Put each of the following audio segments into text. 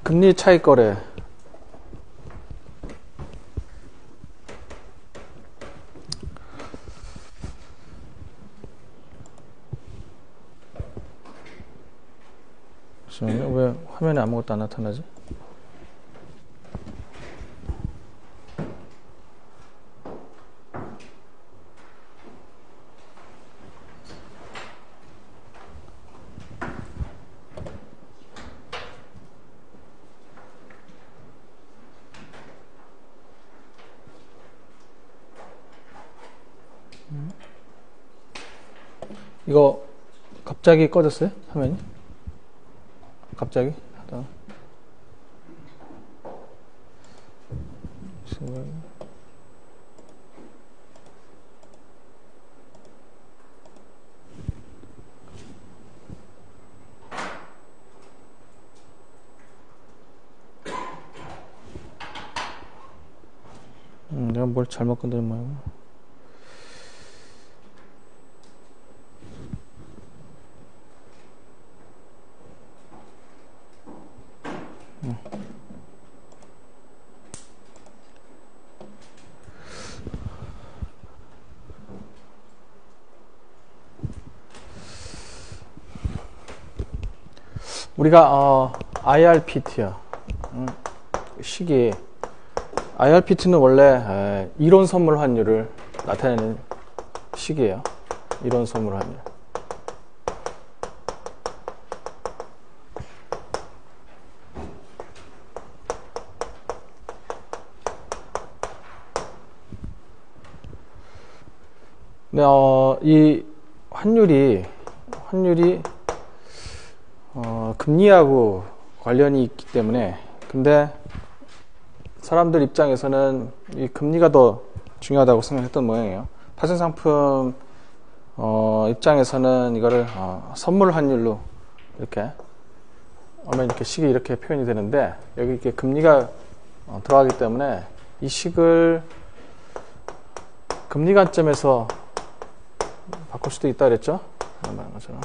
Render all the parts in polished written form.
금리 차익 거래. 왜 화면에 아무것도 안 나타나지? 이거 갑자기 꺼졌어요? 화면이? 갑자기? 하다. 내가 뭘 잘못 건드린 모양이야. 우리가 IRPT야. 시기 IRPT는 원래 이론 선물 환율을 나타내는 시기예요. 이론 선물 환율. 네, 이 환율이 금리하고 관련이 있기 때문에, 근데 사람들 입장에서는 이 금리가 더 중요하다고 생각했던 모양이에요. 파생상품 입장에서는 이거를 선물 환율로 이렇게 하면 이렇게 식이 이렇게 표현이 되는데, 여기 이렇게 금리가 들어가기 때문에 이 식을 금리 관점에서 바꿀 수도 있다 그랬죠? 말한 것처럼.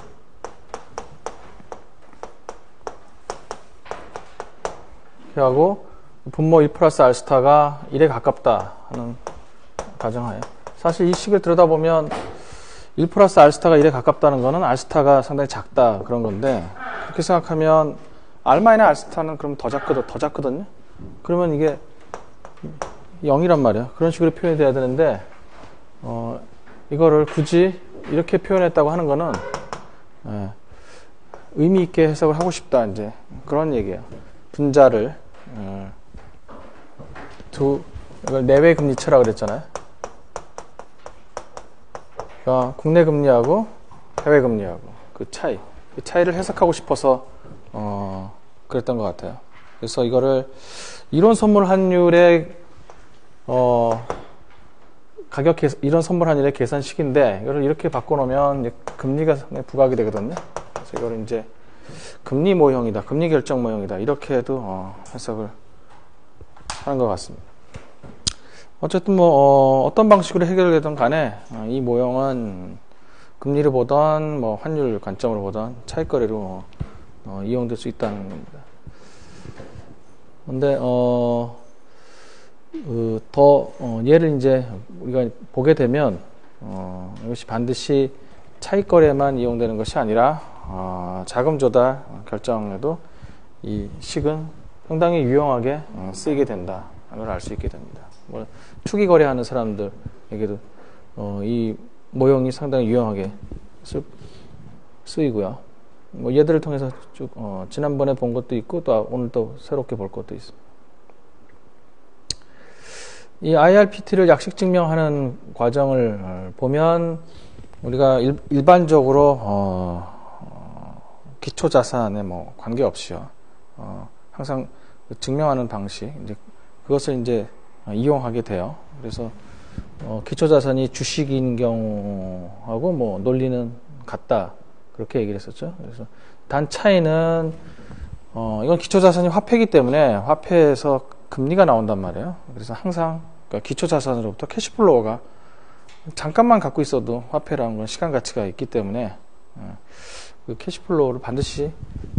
이렇게 하고 분모 1 플러스 알스타가 1에 가깝다 하는 가정하에, 사실 이 식을 들여다보면 1 플러스 알스타가 1에 가깝다는 거는 알스타가 상당히 작다 그런 건데, 그렇게 생각하면 R 마이너스 알스타는 그럼 더 작거든요. 그러면 이게 0이란 말이야. 그런 식으로 표현이 돼야 되는데, 이거를 굳이 이렇게 표현했다고 하는 거는 의미 있게 해석을 하고 싶다, 이제 그런 얘기예요. 분자를 이걸 내외 금리차라고 그랬잖아요. 그러니까 국내 금리하고 해외 금리하고 그 차이를 해석하고 싶어서 그랬던 것 같아요. 그래서 이거를 이론 선물 환율의 이런 선물 환율의 계산식인데, 이걸 이렇게 바꿔놓으면 이제 금리가 상당히 부각이 되거든요. 그래서 이걸 이제 금리 모형이다, 금리 결정 모형이다, 이렇게 해도 해석을 하는 것 같습니다. 어쨌든 뭐 어떤 방식으로 해결되든 간에 이 모형은 금리를 보던 뭐 환율 관점으로 보던 차익거래로 이용될 수 있다는 겁니다. 근데 얘를 이제 우리가 보게 되면 이것이 반드시 차익거래만 이용되는 것이 아니라 자금 조달 결정에도 이 식은 상당히 유용하게 쓰이게 된다는 걸 알 수 있게 됩니다. 뭐 투기 거래하는 사람들에게도 이 모형이 상당히 유용하게 쓰이고요. 뭐 얘들을 통해서 쭉 지난번에 본 것도 있고, 또 오늘 또 새롭게 볼 것도 있습니다. 이 IRPT를 약식 증명하는 과정을 보면 우리가 일반적으로 기초 자산에 뭐 관계없이요, 항상 증명하는 방식, 이제 그것을 이제 이용하게 돼요. 그래서 기초 자산이 주식인 경우하고 뭐 논리는 같다, 그렇게 얘기를 했었죠. 그래서 단 차이는 이건 기초 자산이 화폐이기 때문에 화폐에서 금리가 나온단 말이에요. 그래서 항상 그러니까 기초 자산으로부터 캐시플로우가 잠깐만 갖고 있어도 화폐라는 건 시간 가치가 있기 때문에 그 캐시플로우를 반드시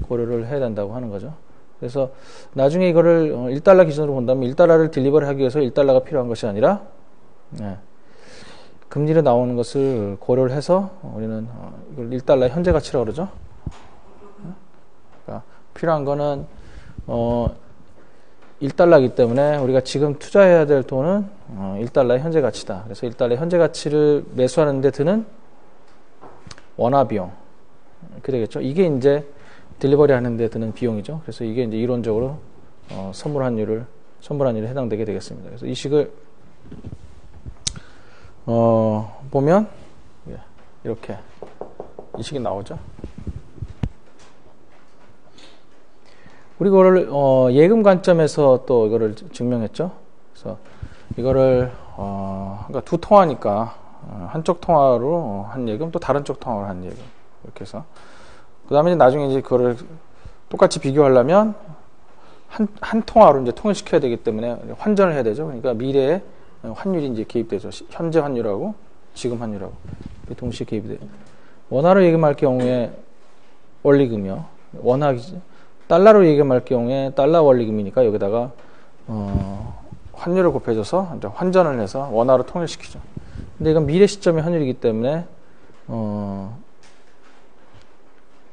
고려를 해야 된다고 하는 거죠. 그래서 나중에 이거를 1달러 기준으로 본다면 1달러를 딜리버리 하기 위해서 1달러가 필요한 것이 아니라 금리로 나오는 것을 고려를 해서 우리는 이걸 1달러 현재 가치라고 그러죠. 그러니까 필요한 거는 1달러이기 때문에 우리가 지금 투자해야 될 돈은 1달러의 현재 가치다. 그래서 1달러의 현재 가치를 매수하는 데 드는 원화 비용. 이렇게 되겠죠. 이게 이제 딜리버리 하는 데 드는 비용이죠. 그래서 이게 이제 이론적으로 선물 환율에 해당되게 되겠습니다. 그래서 이 식을 보면 이렇게 이 식이 나오죠. 우리 이거를 예금 관점에서 또 이거를 증명했죠. 그래서 이거를 그러니까 두 통화니까 한쪽 통화로 한 예금 또 다른 쪽 통화로 한 예금 이렇게 해서 그다음에 나중에 이제 그거를 똑같이 비교하려면 한 통화로 이제 통일시켜야 되기 때문에 환전을 해야 되죠. 그러니까 미래에 환율이 이제 개입되죠. 현재 환율하고 지금 환율하고 동시에 개입이 돼요. 원화로 예금할 경우에 원리금이요. 달러로 예금할 경우에 달러 원리금이니까 여기다가 환율을 곱해줘서 이제 환전을 해서 원화로 통일시키죠. 근데 이건 미래 시점의 환율이기 때문에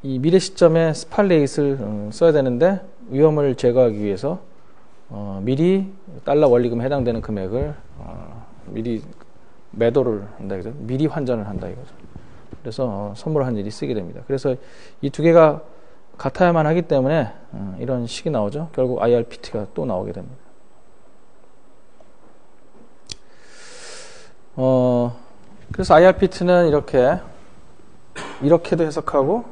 이 미래 시점에 스팟레이트를 써야 되는데 위험을 제거하기 위해서 미리 달러 원리금에 해당되는 금액을 미리 매도를 한다 이거죠. 미리 환전을 한다 이거죠. 그래서 선물 환율이 쓰게 됩니다. 그래서 이 두 개가 같아야만 하기 때문에 이런 식이 나오죠. 결국 IRPT가 또 나오게 됩니다. 그래서 IRPT는 이렇게도 해석하고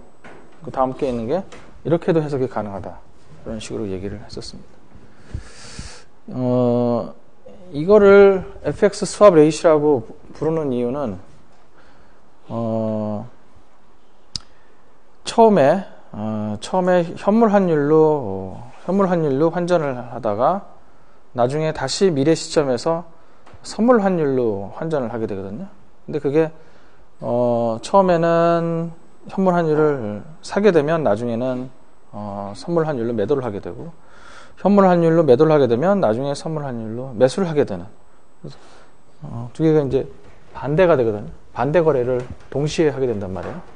그 다음 게 있는 게 이렇게도 해석이 가능하다. 이런 식으로 얘기를 했었습니다. 이거를 FX 스왑 레이시라고 부르는 이유는 처음에 현물 환율로 환전을 하다가 나중에 다시 미래 시점에서 선물 환율로 환전을 하게 되거든요. 근데 그게 처음에는 현물 환율을 사게 되면 나중에는 선물 환율로 매도를 하게 되고 현물 환율로 매도를 하게 되면 나중에 선물 환율로 매수를 하게 되는 그래서 두 개가 이제 반대가 되거든요. 반대 거래를 동시에 하게 된단 말이에요.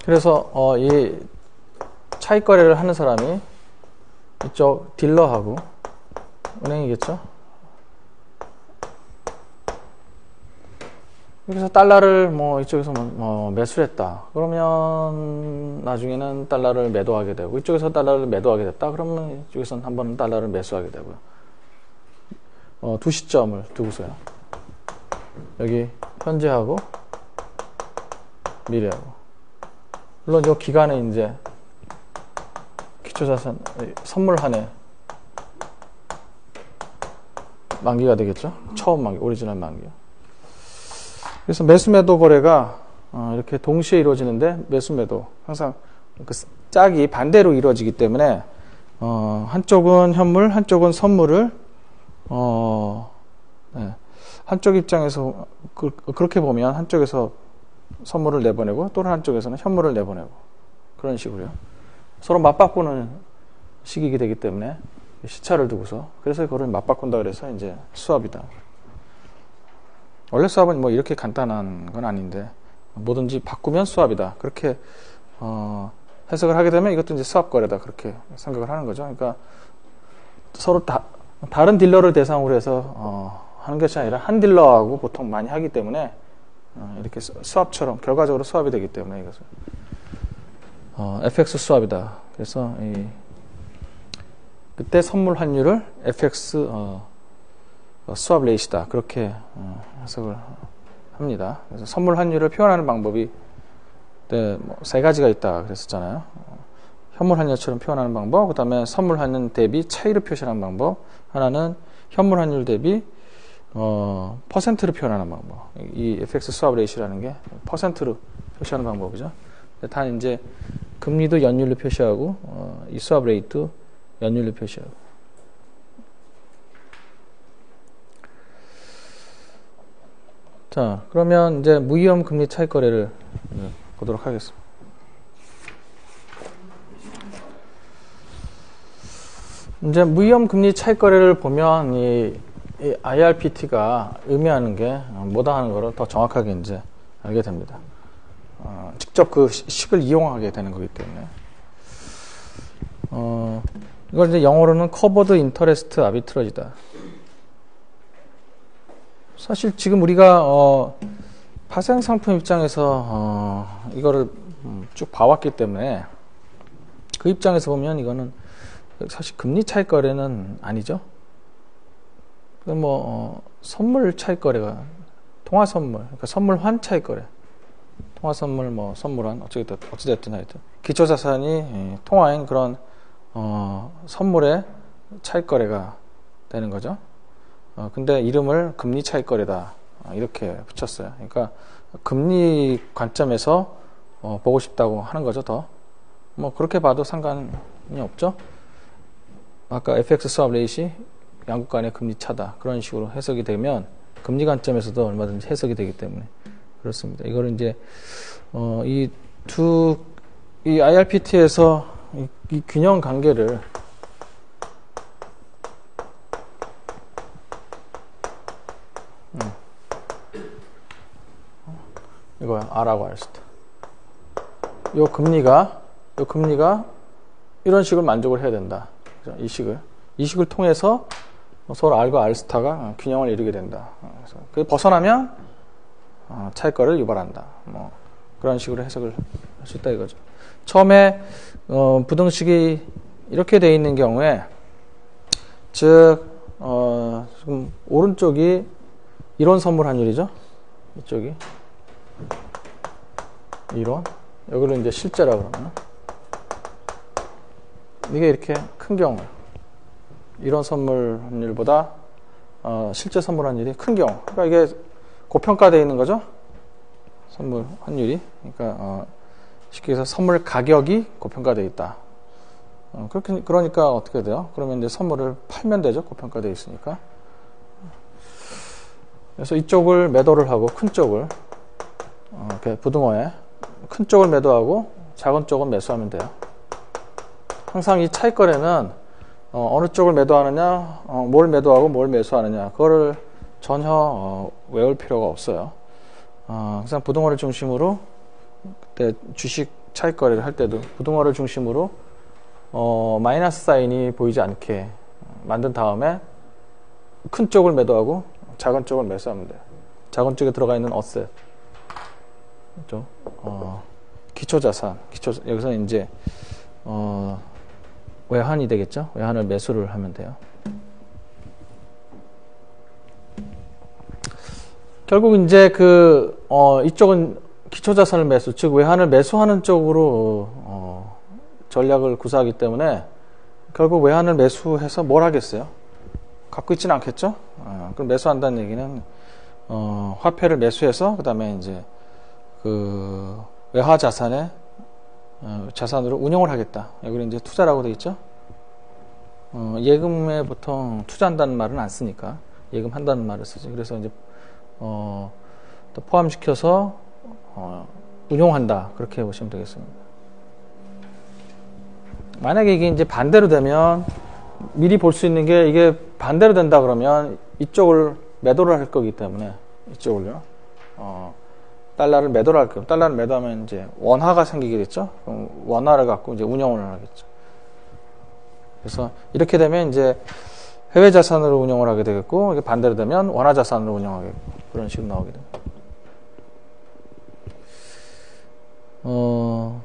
그래서 이 차익 거래를 하는 사람이 이쪽 딜러하고 은행이겠죠. 여기서 달러를 이쪽에서 매수를 했다. 그러면 나중에는 달러를 매도하게 되고 이쪽에서 달러를 매도하게 됐다. 그러면 이쪽에서는 한번 달러를 매수하게 되고요. 두 시점을 두고서요. 여기 현재하고 미래하고. 물론 이 기간은 이제 기초자산 선물 한 해 만기가 되겠죠. 처음 만기, 오리지널 만기요. 그래서 매수 매도 거래가 이렇게 동시에 이루어지는데 매수 매도 항상 그 짝이 반대로 이루어지기 때문에 한쪽은 현물, 한쪽은 선물을 한쪽 입장에서 그렇게 보면 한쪽에서 선물을 내보내고 또는 한쪽에서는 현물을 내보내고 그런 식으로요. 서로 맞바꾸는 시기가 되기 때문에 시차를 두고서 그래서 그걸 맞바꾼다 그래서 이제 수합이다. 원래 수합은 이렇게 간단한 건 아닌데 뭐든지 바꾸면 수합이다. 그렇게 해석을 하게 되면 이것도 이제 수합 거래다. 그렇게 생각을 하는 거죠. 그러니까 서로 다른 딜러를 대상으로 해서 하는 것이 아니라 한 딜러하고 보통 많이 하기 때문에 이렇게 수합처럼 결과적으로 수합이 되기 때문에 이것을 FX 수합이다. 그래서 그때 선물 환율을 FX 수합 레이시다. 그렇게 해석을 합니다. 그래서 선물 환율을 표현하는 방법이 세 가지가 있다 그랬었잖아요. 현물 환율처럼 표현하는 방법, 그 다음에 선물 환율 대비 차이를 표시하는 방법, 하나는 현물 환율 대비 퍼센트로 표현하는 방법. 이 FX 스왑 레이시라는 게 퍼센트로 표시하는 방법이죠. 단 이제 금리도 연율로 표시하고 이 스왑 레이트도 연율로 표시하고. 자, 그러면 이제 무위험 금리 차익 거래를 보도록 하겠습니다. 이제 무위험 금리 차익 거래를 보면 이 IRPT가 의미하는 게 뭐다 하는 거를 더 정확하게 이제 알게 됩니다. 직접 그 식을 이용하게 되는 거기 때문에. 이걸 이제 영어로는 Covered Interest Arbitrage다. 사실 지금 우리가 파생 상품 입장에서 이거를 쭉 봐왔기 때문에 그 입장에서 보면 이거는 사실 금리 차익 거래는 아니죠. 뭐 선물 차익 거래가 통화 선물, 그러니까 선물 환 차익 거래, 통화 선물 뭐 선물환 어찌됐든 하여튼 기초 자산이 통화인 그런 선물의 차익 거래가 되는 거죠. 근데 이름을 금리 차익 거래다 이렇게 붙였어요. 그러니까 금리 관점에서 보고 싶다고 하는 거죠. 더 뭐 그렇게 봐도 상관이 없죠. 아까 FX 스왑 레이시 양국 간의 금리 차다 그런 식으로 해석이 되면 금리 관점에서도 얼마든지 해석이 되기 때문에 그렇습니다. 이거를 이제 이 IRPT에서 이 균형 관계를 이거야 R하고 R 스타. 요 금리가 이런 식을 만족을 해야 된다. 이 식을 통해서 서로 R과 R 스타가 균형을 이루게 된다. 그래서 그게 벗어나면 차익거래를 유발한다. 뭐 그런 식으로 해석을 할 수 있다 이거죠. 처음에 부등식이 이렇게 돼 있는 경우에 즉 지금 오른쪽이 이론 선물 환율이죠. 이쪽이 이론, 여기를 이제 실제라고 그러면 이게 이렇게 큰 경우 이론 선물 환율보다 실제 선물 환율이 큰 경우, 그러니까 이게 고평가되어 있는 거죠. 선물 환율이, 그러니까 쉽게 해서 선물 가격이 고평가되어 있다. 그러니까 어떻게 돼요? 그러면 이제 선물을 팔면 되죠. 고평가되어 있으니까. 그래서 이쪽을 매도를 하고 큰 쪽을 이렇게 부등호에 큰 쪽을 매도하고 작은 쪽은 매수하면 돼요. 항상 이 차익 거래는 어느 쪽을 매도하느냐, 뭘 매도하고 뭘 매수하느냐, 그거를 전혀 외울 필요가 없어요. 항상 부등호를 중심으로 그때 주식 차익 거래를 할 때도 부등호를 중심으로 마이너스 사인이 보이지 않게 만든 다음에 큰 쪽을 매도하고 작은 쪽을 매수하면 돼요. 작은 쪽에 들어가 있는 어셋, 그렇죠? 기초자산, 여기서 이제 외환이 되겠죠? 외환을 매수를 하면 돼요. 결국 이제 이쪽은 기초자산을 매수, 즉 외환을 매수하는 쪽으로 전략을 구사하기 때문에 결국 외환을 매수해서 뭘 하겠어요? 갖고 있지는 않겠죠? 그럼 매수한다는 얘기는 화폐를 매수해서 그 다음에 이제 외화 자산에 자산으로 운용을 하겠다. 여기는 이제 투자라고 되어 있죠. 예금에 보통 투자한다는 말은 안 쓰니까 예금한다는 말을 쓰지. 그래서 이제 또 포함시켜서 운용한다. 그렇게 보시면 되겠습니다. 만약에 이게 이제 반대로 되면 미리 볼 수 있는 게 이게 반대로 된다 그러면 이쪽을 매도를 할 거기 때문에 이쪽을요. 달러를 매도를 할 거예요. 달러를 매도하면 이제 원화가 생기겠죠. 그럼 원화를 갖고 이제 운용을 하겠죠. 그래서 이렇게 되면 이제 해외 자산으로 운용을 하게 되겠고, 이게 반대로 되면 원화 자산으로 운용하게 되고, 그런 식으로 나오게 됩니다.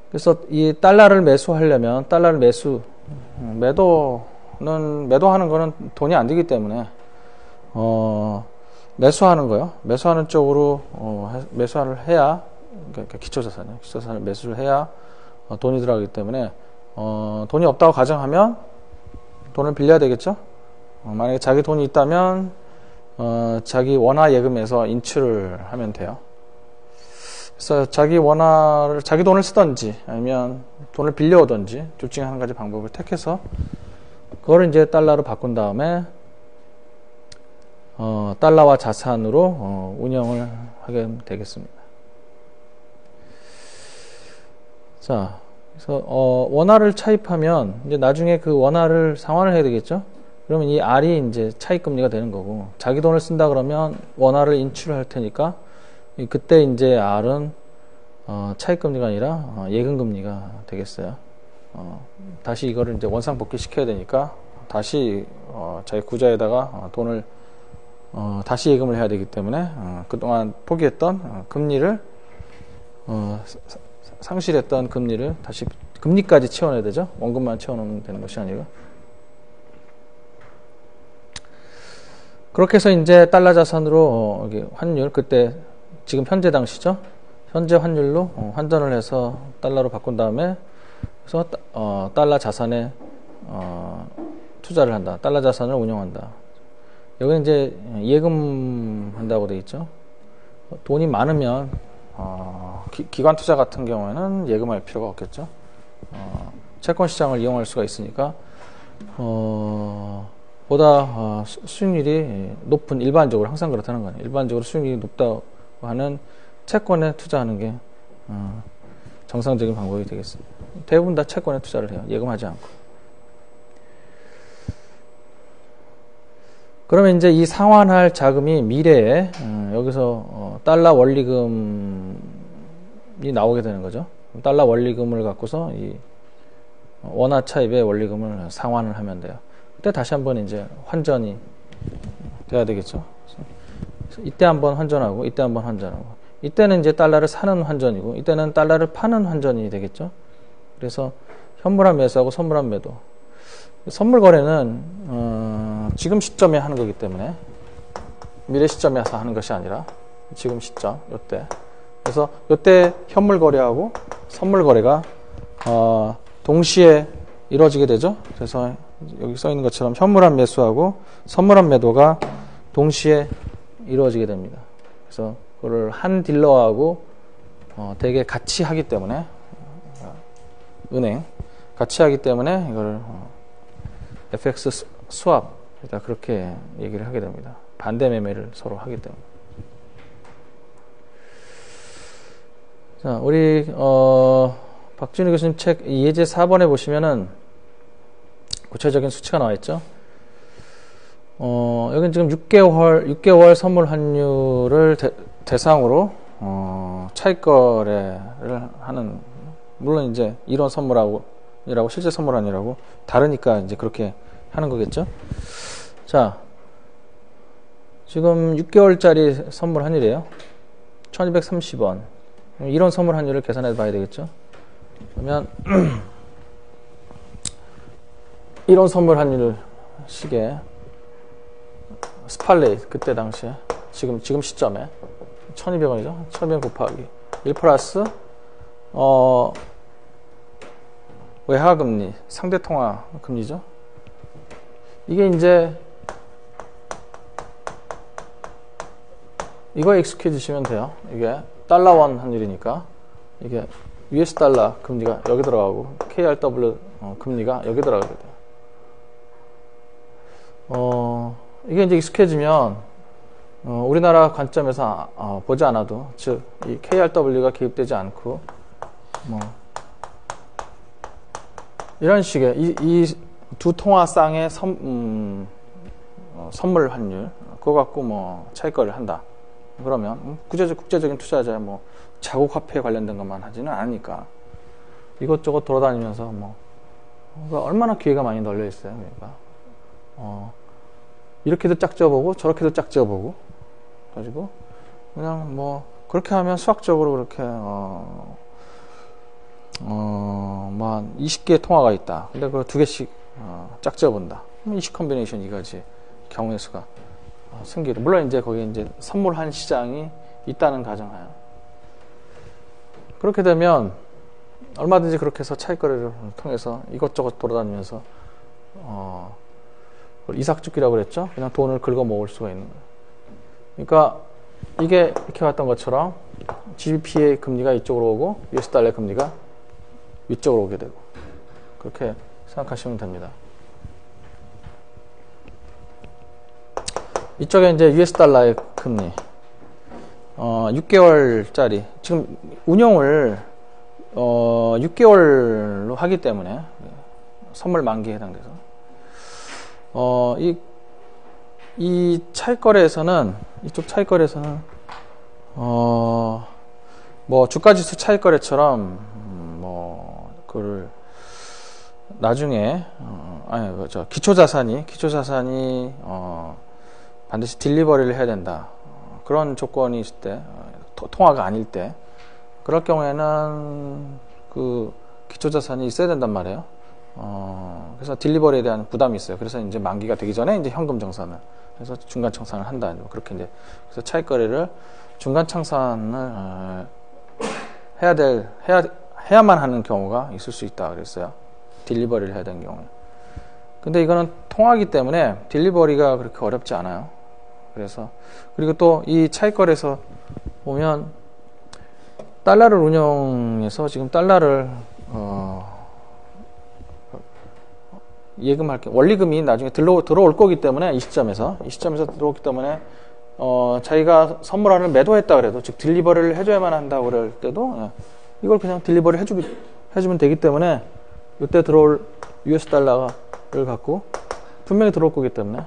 그래서 이 달러를 매수하려면 달러를 매도하는 거는 돈이 안 들기 때문에 매수하는 거요. 매수하는 쪽으로 매수를 해야, 그러니까 기초자산이요. 기초자산을 매수를 해야 돈이 들어가기 때문에 돈이 없다고 가정하면 돈을 빌려야 되겠죠. 만약에 자기 돈이 있다면 자기 원화 예금에서 인출을 하면 돼요. 그래서 자기 돈을 쓰든지 아니면 돈을 빌려오든지 둘 중에 한 가지 방법을 택해서 그거를 이제 달러로 바꾼 다음에 달러와 자산으로 운영을 하게 되겠습니다. 자, 그래서 원화를 차입하면 이제 나중에 그 원화를 상환을 해야 되겠죠. 그러면 이 R이 이제 차입금리가 되는 거고, 자기 돈을 쓴다 그러면 원화를 인출할 테니까 그때 이제 R은 차입금리가 아니라 예금금리가 되겠어요. 다시 이거를 이제 원상복귀 시켜야 되니까 다시 자기 구자에다가 돈을 다시 예금을 해야 되기 때문에 그동안 포기했던 금리를 상실했던 금리를 다시 금리까지 채워내야 되죠. 원금만 채워놓으면 되는 것이 아니라. 그렇게 해서 이제 달러 자산으로 환율, 그때 지금 현재 당시죠. 현재 환율로 환전을 해서 달러로 바꾼 다음에 그래서 달러 자산에 투자를 한다. 달러 자산을 운영한다. 여기 이제 예금한다고 되어 있죠. 돈이 많으면 기관 투자 같은 경우에는 예금할 필요가 없겠죠. 채권 시장을 이용할 수가 있으니까 보다 수익률이 높은, 일반적으로 항상 그렇다는 거예요. 일반적으로 수익률이 높다고 하는 채권에 투자하는 게 정상적인 방법이 되겠습니다. 대부분 다 채권에 투자를 해요. 예금하지 않고. 그러면 이제 이 상환할 자금이 미래에 여기서 달러 원리금이 나오게 되는 거죠. 달러 원리금을 갖고서 이 원화 차입의 원리금을 상환을 하면 돼요. 그때 다시 한번 이제 환전이 돼야 되겠죠. 그래서 이때 한번 환전하고 이때 한번 환전하고, 이때는 이제 달러를 사는 환전이고 이때는 달러를 파는 환전이 되겠죠. 그래서 현물화 매수하고 선물한 매도. 선물 거래는 지금 시점에 하는 거기 때문에 미래 시점에서 하는 것이 아니라 지금 시점, 요때. 그래서 요때 현물 거래하고 선물 거래가 동시에 이루어지게 되죠. 그래서 여기 써 있는 것처럼 현물한 매수하고 선물한 매도가 동시에 이루어지게 됩니다. 그래서 그거를 한 딜러하고 되게 같이 하기 때문에, 은행 같이 하기 때문에 이걸 FX 스왑, 그렇게 얘기를 하게 됩니다. 반대 매매를 서로 하기 때문에. 자, 우리 박준희 교수님 책 예제 4번에 보시면은 구체적인 수치가 나와 있죠. 여기는 지금 6개월 선물 환율을 대상으로 차익 거래를 하는, 물론 이제 이론 선물하고 실제 선물 환율하고 다르니까 이제 그렇게 하는 거겠죠. 자, 지금 6개월짜리 선물 환율이에요. 1230원. 이런 선물 환율을 계산해 봐야 되겠죠. 그러면 이런 선물 환율 시계 스팔레이, 그때 당시에 지금 시점에 1200원이죠. 1200원 곱하기 1 플러스 외화금리, 상대통화 금리죠. 이게 이제 이거에 익숙해지시면 돼요. 이게 달러원 환율이니까 이게 US 달러 금리가 여기 들어가고 KRW 금리가 여기 들어가게 돼요. 이게 이제 익숙해지면 우리나라 관점에서 보지 않아도, 즉 이 KRW가 개입되지 않고 뭐 이런 식의 이 두 통화 쌍의 선물 환율 그거 갖고 뭐 차익거래를 한다. 그러면 국제적인 투자자야 뭐 자국 화폐에 관련된 것만 하지는 않으니까 이것저것 돌아다니면서 뭐 얼마나 기회가 많이 널려 있어요. 그러니까 이렇게도 짝지어보고 저렇게도 짝지어보고 가지고 그냥 뭐 그렇게 하면 수학적으로 그렇게 뭐 한 20개의 통화가 있다. 근데 그걸 2개씩 짝지어본다. 20 컨비네이션 이거지. 경우의 수가 생기를. 물론 이제 거기에 이제 선물한 시장이 있다는 가정하에. 그렇게 되면 얼마든지 그렇게 해서 차익거래를 통해서 이것저것 돌아다니면서 이삭죽기라고 그랬죠. 그냥 돈을 긁어 모을 수가 있는 거예요. 그러니까 이게 이렇게 왔던 것처럼 GBP의 금리가 이쪽으로 오고 US 달러의 금리가 위쪽으로 오게 되고, 그렇게 생각하시면 됩니다. 이쪽에 이제 US 달러의 금리 6개월짜리 지금 운용을 6개월로 하기 때문에 선물 만기에 해당돼서 이 차익거래에서는 이쪽 차익거래에서는 뭐 주가지수 차익거래처럼 그를 나중에 기초자산이 반드시 딜리버리를 해야 된다. 그런 조건이 있을 때, 통화가 아닐 때, 그럴 경우에는 그 기초자산이 있어야 된단 말이에요. 그래서 딜리버리에 대한 부담이 있어요. 그래서 이제 만기가 되기 전에 이제 현금 정산을 해서 중간 청산을 한다. 그렇게 이제 그래서 차익거래를 중간 청산을 해야만 하는 경우가 있을 수 있다 그랬어요. 딜리버리를 해야 되는 경우에. 근데 이거는 통화기 때문에 딜리버리가 그렇게 어렵지 않아요. 그래서 그리고 또 이 차익거래에서 보면 달러를 운용해서 지금 달러를 예금할 게 원리금이 나중에 들어올 거기 때문에 이 시점에서 들어오기 때문에 자기가 선물 하나를 매도했다 그래도 즉 딜리버리를 해줘야만 한다고 그럴 때도 이걸 그냥 딜리버리 해주면 되기 때문에 이때 들어올 US 달러를 갖고 분명히 들어올 거기 때문에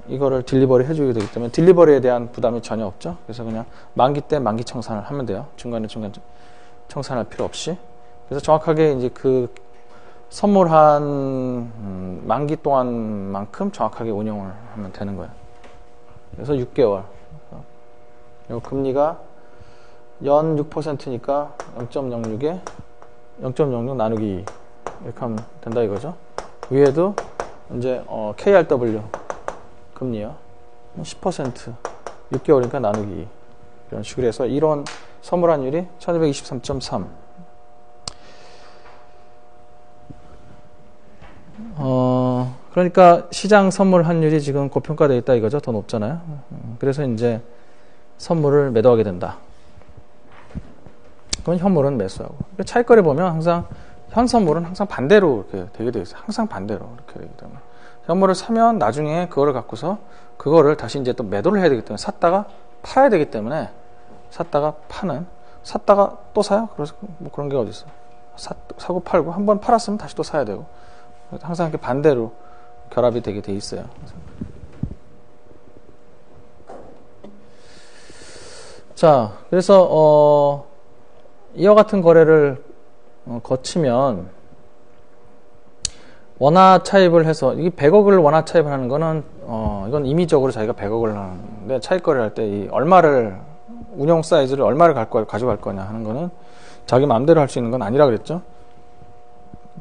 이거를 딜리버리 해주게 되기 때문에 딜리버리에 대한 부담이 전혀 없죠. 그래서 그냥 만기 때 만기 청산을 하면 돼요. 중간 청산할 필요 없이. 그래서 정확하게 이제 그 선물한 만기 동안만큼 정확하게 운용을 하면 되는 거예요. 그래서 6개월. 이 금리가 연 6%니까 0.06에 0.06 나누기 2 이렇게 하면 된다 이거죠. 위에도 이제 KRW 금리요. 10% 6개월이니까 나누기 2 이런 식으로 해서 이론 선물환율이 1223.3. 그러니까 시장 선물 환율이 지금 고평가되어 있다 이거죠. 더 높잖아요. 그래서 이제 선물을 매도하게 된다. 그럼 현물은 매수하고. 차익거래 보면 항상 현선물은 항상 반대로 이렇게 되게 되어 있어요. 항상 반대로 이렇게 되기 때문에 현물을 사면 나중에 그거를 갖고서 그거를 다시 이제 또 매도를 해야 되기 때문에 샀다가 팔아야 되기 때문에 샀다가 또 사요? 그래서 뭐 그런 게 어디 있어? 사고 팔고 한번 팔았으면 다시 또 사야 되고 항상 이렇게 반대로 결합이 되게 돼 있어요. 자, 그래서 이와 같은 거래를 거치면 원화 차입을 해서 이 100억을 원화 차입을 하는 거는 이건 임의적으로 자기가 100억을 하는데 차익거래를 할 때 이 얼마를 운용 사이즈를 얼마를 가져갈 거냐 하는 거는 자기 마음대로 할 수 있는 건 아니라 그랬죠.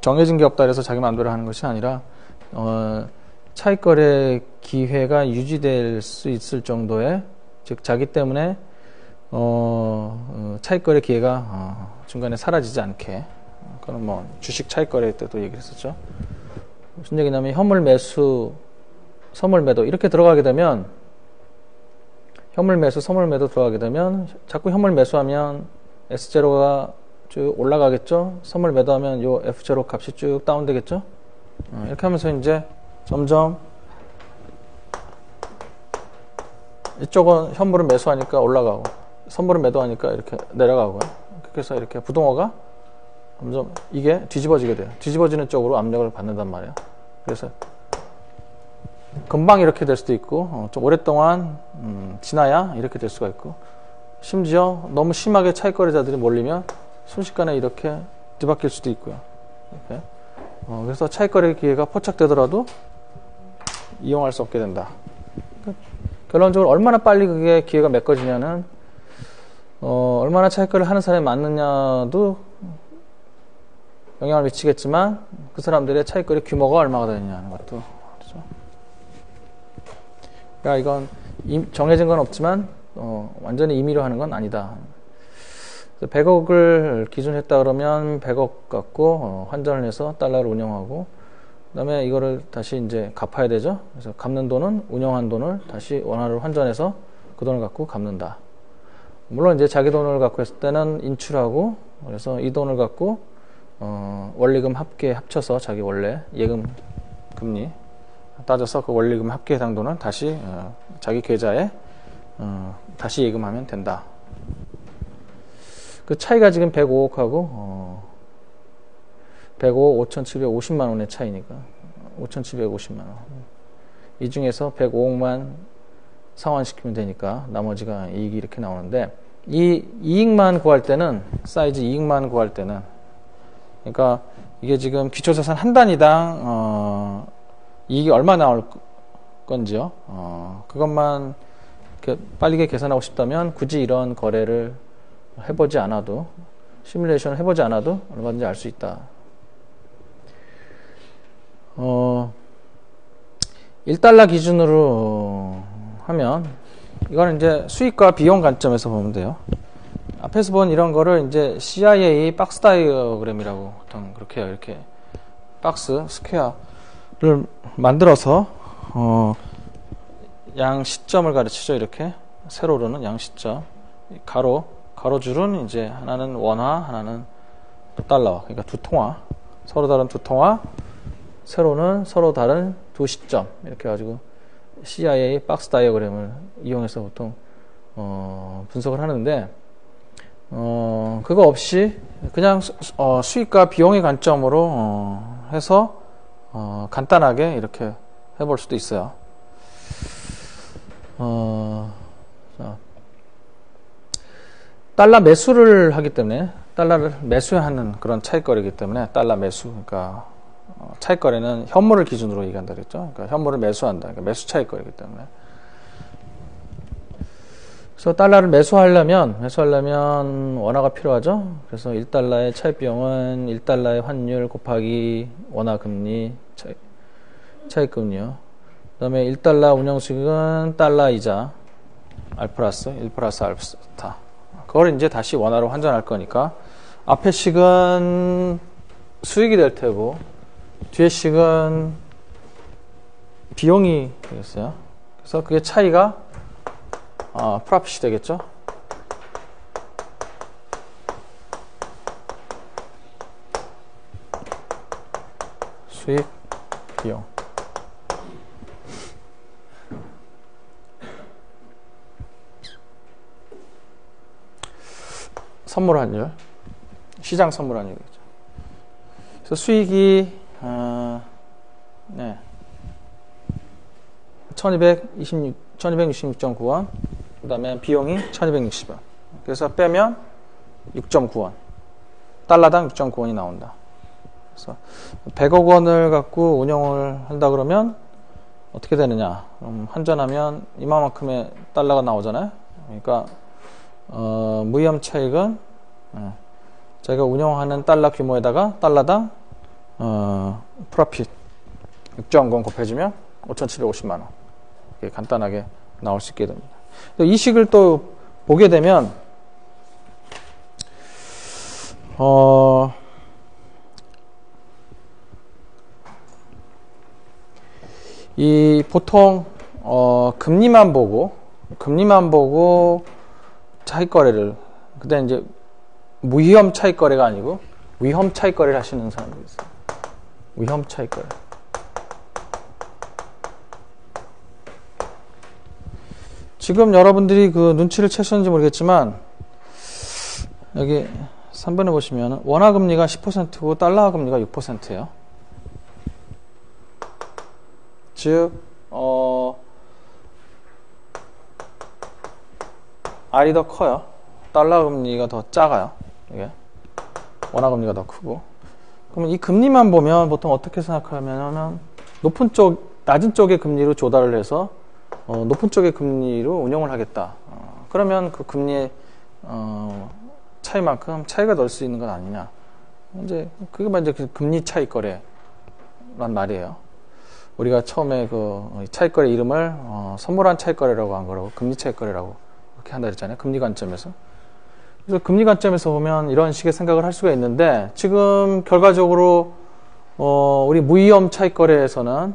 정해진 게 없다 그래서 자기 마음대로 하는 것이 아니라 차익거래 기회가 유지될 수 있을 정도의 즉 자기 때문에 차익거래 기회가 중간에 사라지지 않게 그건 뭐 주식 차익거래 때도 얘기를 했었죠. 무슨 얘기냐면 현물 매수 선물 매도 이렇게 들어가게 되면 현물 매수 선물 매도 들어가게 되면 자꾸 현물 매수하면 S0가 쭉 올라가겠죠. 선물 매도하면 요 F0 값이 쭉 다운되겠죠. 이렇게 하면서 이제 점점 이쪽은 현물을 매수하니까 올라가고 선물을 매도하니까 이렇게 내려가고요. 그래서 이렇게 부동어가 점점 이게 뒤집어지게 돼요. 뒤집어지는 쪽으로 압력을 받는단 말이에요. 그래서 금방 이렇게 될 수도 있고 좀 오랫동안 지나야 이렇게 될 수가 있고 심지어 너무 심하게 차익거래자들이 몰리면 순식간에 이렇게 뒤바뀔 수도 있고요. 이렇게. 그래서 차익거래 기회가 포착되더라도 이용할 수 없게 된다. 결론적으로 얼마나 빨리 그게 기회가 메꿔지냐는 얼마나 차익거래를 하는 사람이 많느냐도 영향을 미치겠지만 그 사람들의 차익거래 규모가 얼마가 되느냐는 것도 그렇죠. 그러니까 이건 정해진 건 없지만 완전히 임의로 하는 건 아니다. 100억을 기준 했다 그러면 100억 갖고 환전을 해서 달러를 운영하고 그 다음에 이거를 다시 이제 갚아야 되죠. 그래서 갚는 돈은 운영한 돈을 다시 원화로 환전해서 그 돈을 갖고 갚는다. 물론 이제 자기 돈을 갖고 했을 때는 인출하고 그래서 이 돈을 갖고 원리금 합쳐서 자기 원래 예금 금리 따져서 그 원리금 합계 해당 돈은 다시 자기 계좌에 다시 예금하면 된다. 그 차이가 지금 105억하고 105억 5,750만 원의 차이니까 5,750만 원. 이 중에서 105억만 상환시키면 되니까 나머지가 이익이 이렇게 나오는데, 이 이익만 구할 때는, 사이즈 이익만 구할 때는, 그러니까 이게 지금 기초자산 한 단위당 이익이 얼마 나올 건지요. 그것만 빠르게 계산하고 싶다면 굳이 이런 거래를 해보지 않아도, 시뮬레이션을 해보지 않아도 얼마든지 알 수 있다. 1달러 기준으로 하면, 이거는 이제 수익과 비용 관점에서 보면 돼요. 앞에서 본 이런 거를 이제 CIA 박스 다이어그램이라고 보통 그렇게 해요. 이렇게 박스, 스퀘어를 만들어서, 양 시점을 가르치죠. 이렇게. 세로로는 양 시점. 가로줄은 이제 하나는 원화, 하나는 달러. 그러니까 두 통화. 서로 다른 두 통화. 세로는 서로 다른 두 시점. 이렇게 해가지고 CIA 박스 다이어그램을 이용해서 보통 분석을 하는데, 그거 없이 그냥 수익과 비용의 관점으로 해서 간단하게 이렇게 해볼 수도 있어요. 자, 달러 매수를 하기 때문에, 달러를 매수하는 그런 차익거래이기 때문에 달러 매수, 그러니까 차익거래는 현물을 기준으로 얘기한다 그랬죠. 그러니까 현물을 매수한다. 그러니까 매수 차익거래이기 때문에. 그래서 달러를 매수하려면 원화가 필요하죠. 그래서 1달러의 차익 비용은 1달러의 환율 곱하기 원화 금리, 차익 금리요. 그다음에 1달러 운영 수익은 달러 이자 알 플러스 1 플러스 알파. 그걸 이제 다시 원화로 환전할 거니까 앞에 식은 수익이 될 테고 뒤에 식은 비용이 되겠어요. 그래서 그게 차이가 프로핏이 되겠죠. 수익, 비용. 선물 환율, 시장 선물 환율이죠. 그래서 수익이 1266.9원, 그 다음에 비용이 1260원. 그래서 빼면 6.9원. 달러당 6.9원이 나온다. 그래서 100억 원을 갖고 운영을 한다 그러면 어떻게 되느냐. 환전하면 이만큼의 달러가 나오잖아요. 그러니까 무위험 차익은 자기가 운영하는 달러 규모에다가 달러당 프로핏 6.0 곱해주면 5,750만 원. 이렇게 간단하게 나올 수 있게 됩니다. 이 식을 또 보게 되면 이 보통 금리만 보고 차익 거래를, 그때 이제 무위험 차익 거래가 아니고 위험 차익 거래를 하시는 사람들이 있어요. 위험 차익 거래. 지금 여러분들이 그 눈치를 채셨는지 모르겠지만 여기 3번에 보시면 원화 금리가 10%고 달러 금리가 6%예요. 즉 R이 더 커요. 달러 금리가 더 작아요. 이게 원화 금리가 더 크고. 그러면 이 금리만 보면 보통 어떻게 생각하냐면 낮은 쪽의 금리로 조달을 해서 높은 쪽의 금리로 운용을 하겠다. 그러면 그 금리의 차이만큼 차이가 날 수 있는 건 아니냐. 이제 그게 이제 그 금리 차익 거래란 말이에요. 우리가 처음에 그 차익 거래 이름을 선물한 차익 거래라고 한 거라고, 금리 차익 거래라고 그렇게 한다 그랬잖아요. 금리 관점에서. 그래서 금리 관점에서 보면 이런 식의 생각을 할 수가 있는데, 지금 결과적으로 우리 무위험 차익 거래에서는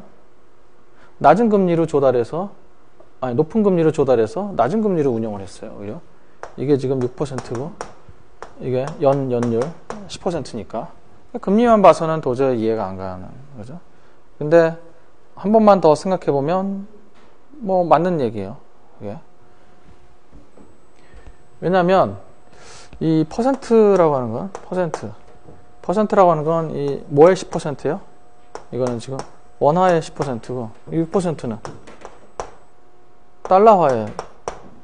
낮은 금리로 조달해서, 높은 금리로 조달해서 낮은 금리로 운영을 했어요. 오히려 이게 지금 6%고 이게 연율 10%니까 금리만 봐서는 도저히 이해가 안 가는 거죠. 근데 한 번만 더 생각해 보면 뭐 맞는 얘기예요. 이게. 왜냐하면 이 퍼센트라고 하는 건, 퍼센트라고 하는 건 이 뭐의 10%예요? 이거는 지금 원화의 10%고 6%는 달러화의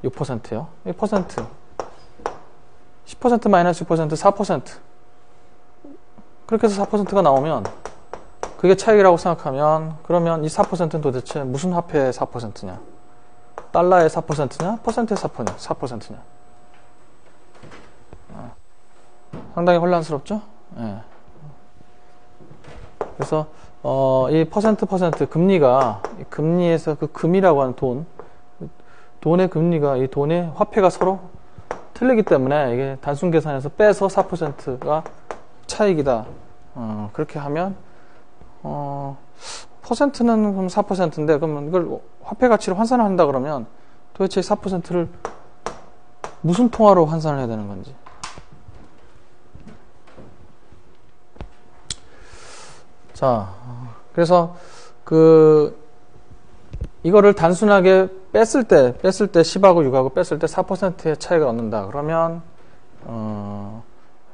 6%예요. 이 퍼센트 10% 마이너스 6% 4%. 그렇게 해서 4%가 나오면 그게 차익이라고 생각하면, 그러면 이 4%는 도대체 무슨 화폐의 4%냐? 달러의 4%냐? 퍼센트의 4%냐? 상당히 혼란스럽죠? 예. 그래서 이 퍼센트 금리가, 금리에서 그 금이라고 하는 돈의 금리가, 이 돈의 화폐가 서로 틀리기 때문에 이게 단순 계산해서 빼서 4%가 차익이다. 그렇게 하면 퍼센트는 그럼 4%인데, 그러면 이걸 화폐 가치로 환산을 한다 그러면 도대체 4%를 무슨 통화로 환산을 해야 되는 건지. 자, 그래서 이거를 단순하게 뺐을 때 10하고 6하고 뺐을 때 4%의 차이가 얻는다. 그러면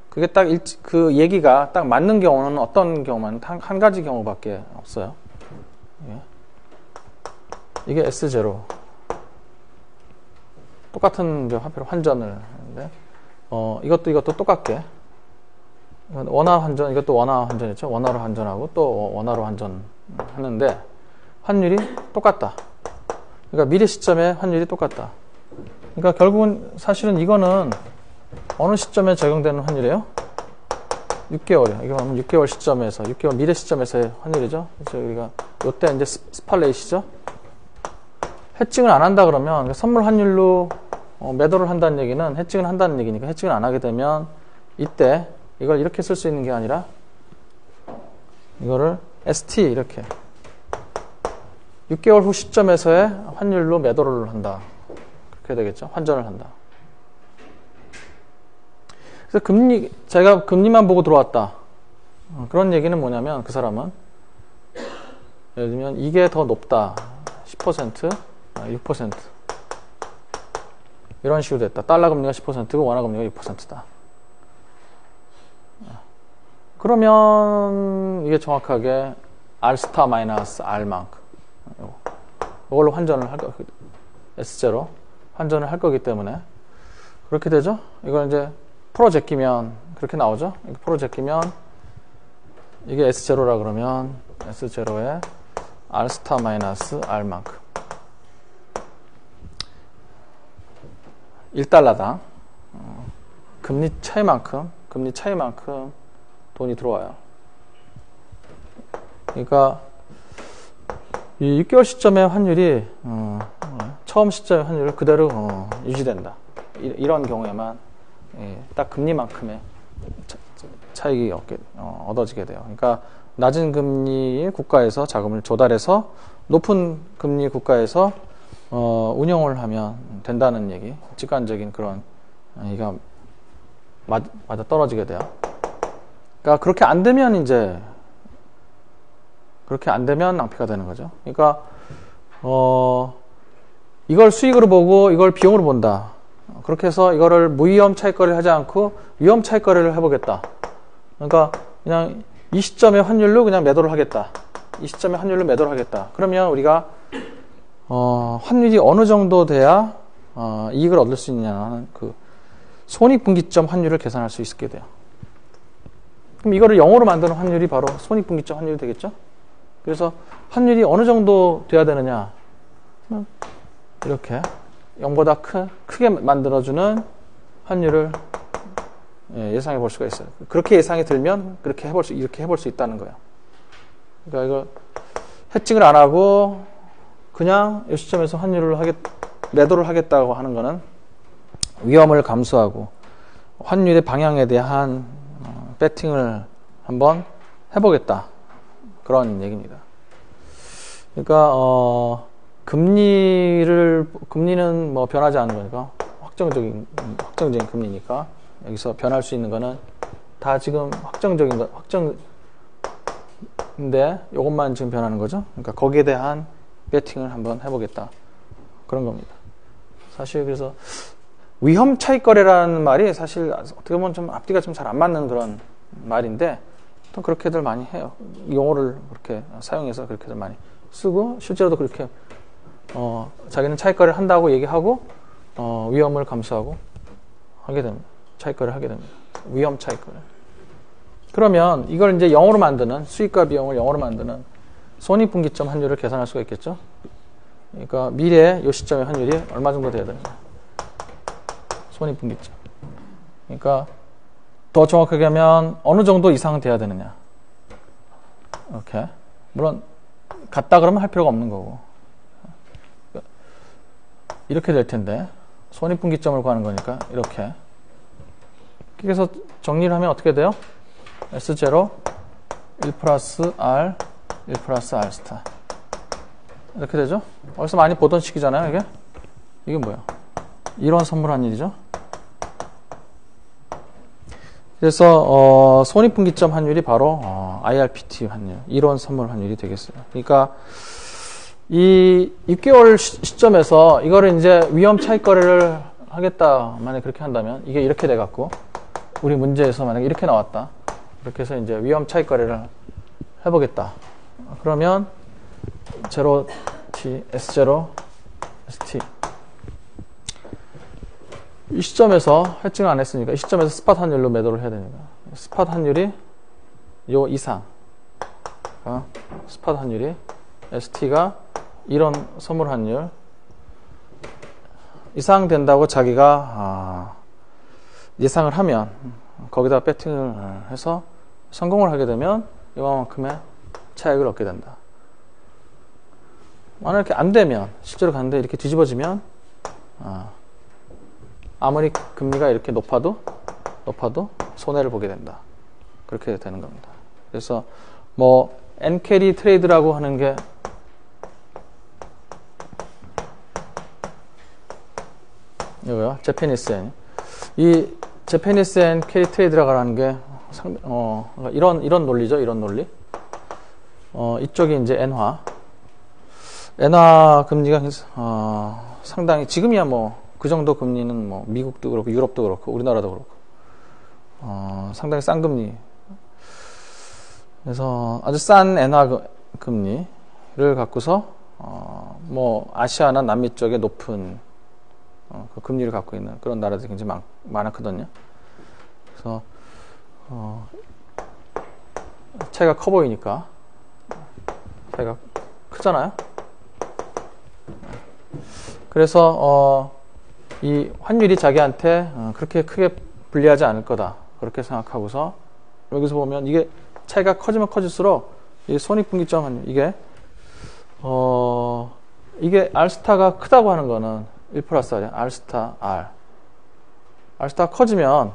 그게 딱 그 얘기가 딱 맞는 경우는 어떤 경우만 한 가지 경우밖에 없어요. 이게 S0. 똑같은 화폐로 환전을 하는데, 이것도 똑같게 원화 환전, 이것도 원화 환전이죠. 원화로 환전하고 또 원화로 환전하는데 환율이 똑같다. 그러니까 미래 시점에 환율이 똑같다. 그러니까 결국은 사실은 이거는 어느 시점에 적용되는 환율이에요? 6개월이요. 이거 보면 6개월 시점에서, 6개월 미래 시점에서의 환율이죠. 그래서 우리가 요때 이제 스팔레이시죠. 해칭을 안 한다 그러면 선물 환율로 매도를 한다는 얘기는 해칭을 한다는 얘기니까, 해칭을 안 하게 되면 이때 이걸 이렇게 쓸 수 있는 게 아니라 이거를 ST 이렇게 6개월 후 시점에서의 환율로 매도를 한다. 그렇게 되겠죠. 환전을 한다. 그래서 제가 금리만 보고 들어왔다. 그런 얘기는 뭐냐면, 그 사람은 예를 들면 이게 더 높다. 10%, 6% 이런 식으로 됐다. 달러 금리가 10%고 원화 금리가 6%다. 그러면 이게 정확하게 R 스타 마이너스 R만큼 이걸로 환전을 할 거, S0 환전을 할 거기 때문에 그렇게 되죠. 이걸 이제 풀어 제끼면 그렇게 나오죠. 풀어 제끼면 이게 S0라 그러면 S0에 R 스타 마이너스 R만큼 1달러당 금리 차이만큼 돈이 들어와요. 그러니까 이 6개월 시점의 환율이 처음 시점의 환율을 그대로 유지된다. 이런 경우에만 딱 금리만큼의 차익이 얻어지게 돼요. 그러니까 낮은 금리 국가에서 자금을 조달해서 높은 금리 국가에서 운영을 하면 된다는 얘기, 직관적인 그런 얘기가 맞아 떨어지게 돼요. 그러니까 그렇게 안 되면 낭피가 되는 거죠. 그러니까 이걸 수익으로 보고 이걸 비용으로 본다. 그렇게 해서 이거를 무위험 차익거래를 하지 않고 위험 차익거래를 해보겠다. 그러니까 그냥 이 시점의 환율로 그냥 매도를 하겠다. 이 시점의 환율로 매도를 하겠다. 그러면 우리가 환율이 어느 정도 돼야 이익을 얻을 수 있냐는 그 손익분기점 환율을 계산할 수 있게 돼요. 그럼 이거를 0으로 만드는 환율이 바로 손익분기점 환율이 되겠죠? 그래서 환율이 어느 정도 돼야 되느냐? 이렇게 0보다 크게 만들어주는 환율을 예상해 볼 수가 있어요. 그렇게 예상이 들면 이렇게 해볼 수 있다는 거예요. 그러니까 이거 해칭을 안 하고 그냥 이 시점에서 매도를 하겠다고 하는 거는 위험을 감수하고 환율의 방향에 대한 배팅을 한번 해보겠다. 그런 얘기입니다. 그러니까 금리는 뭐 변하지 않는 거니까 확정적인 금리니까 여기서 변할 수 있는 거는 다 지금 확정인데 이것만 지금 변하는 거죠. 그러니까 거기에 대한 배팅을 한번 해보겠다. 그런 겁니다. 사실 그래서 위험 차익 거래라는 말이 사실 어떻게 보면 좀 앞뒤가 좀 잘 안 맞는 그런 말인데, 또 그렇게들 많이 해요. 용어를 그렇게 사용해서 그렇게들 많이 쓰고, 실제로도 그렇게 자기는 차익 거래를 한다고 얘기하고 위험을 감수하고 하게 됩니다. 차익 거래를 하게 됩니다. 위험 차익 거래. 그러면 이걸 이제 영어로 만드는, 수익과 비용을 영어로 만드는 손익분기점 환율을 계산할 수가 있겠죠. 그러니까 미래 이 시점의 환율이 얼마 정도 돼야 됩니다. 손익분기점. 그러니까 더 정확하게 하면 어느 정도 이상 돼야 되느냐. 이렇게. 물론 같다 그러면 할 필요가 없는 거고. 이렇게 될 텐데 손익분기점을 구하는 거니까 이렇게. 그래서 정리를 하면 어떻게 돼요? S0 1 플러스 R 1 플러스 R 스타 이렇게 되죠? 어디서 많이 보던 식이잖아요. 이게 뭐야? 이론 선물한 일이죠. 그래서 손익분기점 환율이 바로 IRPT 환율, 이론 선물 환율이 되겠어요. 그러니까 이 6개월 시점에서 이거를 이제 위험 차익 거래를 하겠다, 만약에 그렇게 한다면 이게 이렇게 돼 갖고 우리 문제에서 만약에 이렇게 나왔다. 이렇게 해서 이제 위험 차익 거래를 해보겠다. 그러면 0t, S0, ST. 이 시점에서 해칭을 안 했으니까 이 시점에서 스팟 환율로 매도를 해야 되니까 스팟 환율이 요 이상, 스팟 환율이 ST가 이런 선물 환율 이상 된다고 자기가 예상을 하면 거기다 배팅을 해서 성공을 하게 되면 이만큼의 차익을 얻게 된다. 만약 이렇게 안 되면, 실제로 갔는데 이렇게 뒤집어지면 아무리 금리가 이렇게 높아도 손해를 보게 된다. 그렇게 되는 겁니다. 그래서 뭐 엔캐리 트레이드라고 하는 게 이거요. 재패니스 엔. 이 재패니스 엔 캐리 트레이드라고 하는 게 이런 논리죠. 이런 논리. 이쪽이 이제 엔화 금리가 상당히 지금이야 뭐 그 정도 금리는 뭐 미국도 그렇고 유럽도 그렇고 우리나라도 그렇고 상당히 싼 금리. 그래서 아주 싼 엔화 금리를 갖고서 뭐 아시아나 남미 쪽에 높은 그 금리를 갖고 있는 그런 나라들이 굉장히 많았거든요. 그래서 차이가 커 보이니까 차이가 크잖아요. 그래서 이 환율이 자기한테 그렇게 크게 불리하지 않을 거다 그렇게 생각하고서 여기서 보면 이게 차이가 커지면 커질수록 이 손익분기점 환율 이게 R스타가 크다고 하는 거는 1 플러스 R이야. R스타 R. R스타가 커지면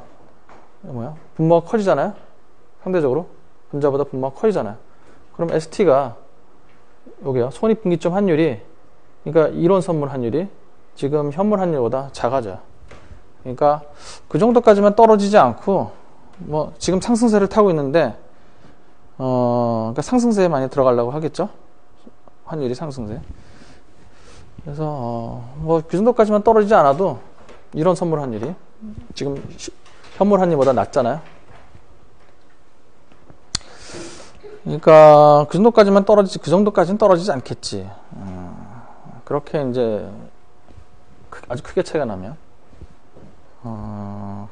뭐야? 분모가 커지잖아요. 상대적으로 분자보다 분모가 커지잖아요. 그럼 ST가 여기요. 손익분기점 환율이, 그러니까 이론 선물 환율이 지금 현물 환율보다 작아져요. 그러니까 그 정도까지만 떨어지지 않고 뭐 지금 상승세를 타고 있는데 그러니까 상승세에 많이 들어가려고 하겠죠. 환율이 상승세. 그래서 뭐 그 정도까지만 떨어지지 않아도 이런 선물 환율이 지금 현물 환율보다 낮잖아요. 그러니까 그 정도까지는 떨어지지 않겠지. 그렇게 이제 아주 크게 차이가 나면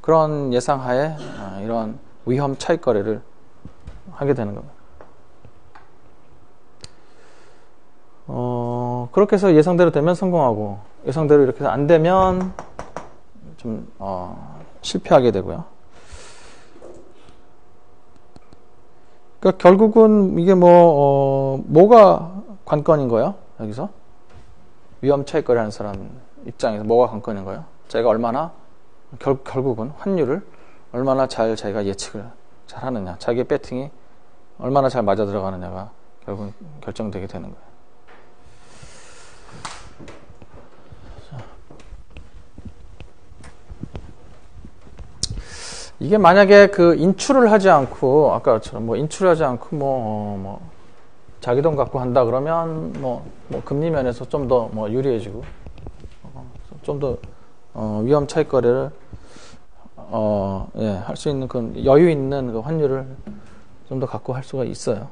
그런 예상하에 이런 위험 차익 거래를 하게 되는 겁니다. 그렇게 해서 예상대로 되면 성공하고 예상대로 이렇게 해서 안 되면 좀 실패하게 되고요. 그러니까 결국은 이게 뭐가 관건인 거예요? 여기서 위험 차익 거래하는 사람 입장에서 뭐가 관건인 거예요? 자기가 얼마나 결국은 환율을 얼마나 잘 자기가 예측을 잘 하느냐, 자기의 배팅이 얼마나 잘 맞아 들어가느냐가 결국은 결정되게 되는 거예요. 이게 만약에 그 인출을 하지 않고 아까처럼 뭐 인출을 하지 않고 자기 돈 갖고 한다 그러면 뭐 금리 면에서 좀 더 유리해지고 좀 더 위험 차익 거래를 할 수 있는 그 여유 있는 그 환율을 좀 더 갖고 할 수가 있어요.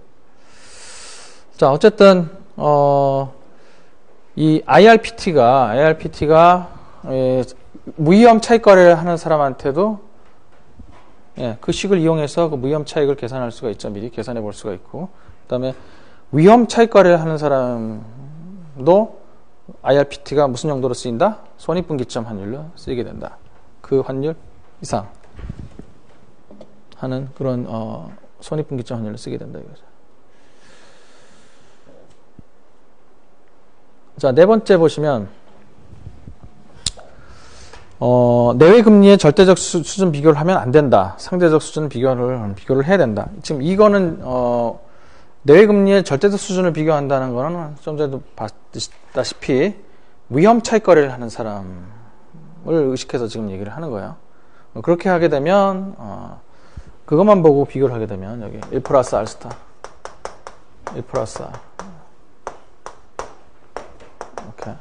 자, 어쨌든 이 IRPT가 무위험 차익 거래를 하는 사람한테도 그 식을 이용해서 그 무위험 차익을 계산할 수가 있죠. 미리 계산해 볼 수가 있고, 그다음에 위험 차익 거래를 하는 사람도 IRPT가 무슨 용도로 쓰인다? 손익분기점 환율로 쓰이게 된다. 그 환율 이상 하는 그런 손익분기점 환율로 쓰게 된다 이거죠. 자, 네 번째 보시면 내외 금리의 절대적 수준 비교를 하면 안 된다. 상대적 수준 비교를 해야 된다. 지금 이거는 내외 금리의 절대적 수준을 비교한다는 거는 좀 전에도 봤다시피 위험 차익 거래를 하는 사람을 의식해서 지금 얘기를 하는 거예요. 그렇게 하게 되면 그것만 보고 비교를 하게 되면 여기 1 플러스 R 스타 1 플러스 R 이렇게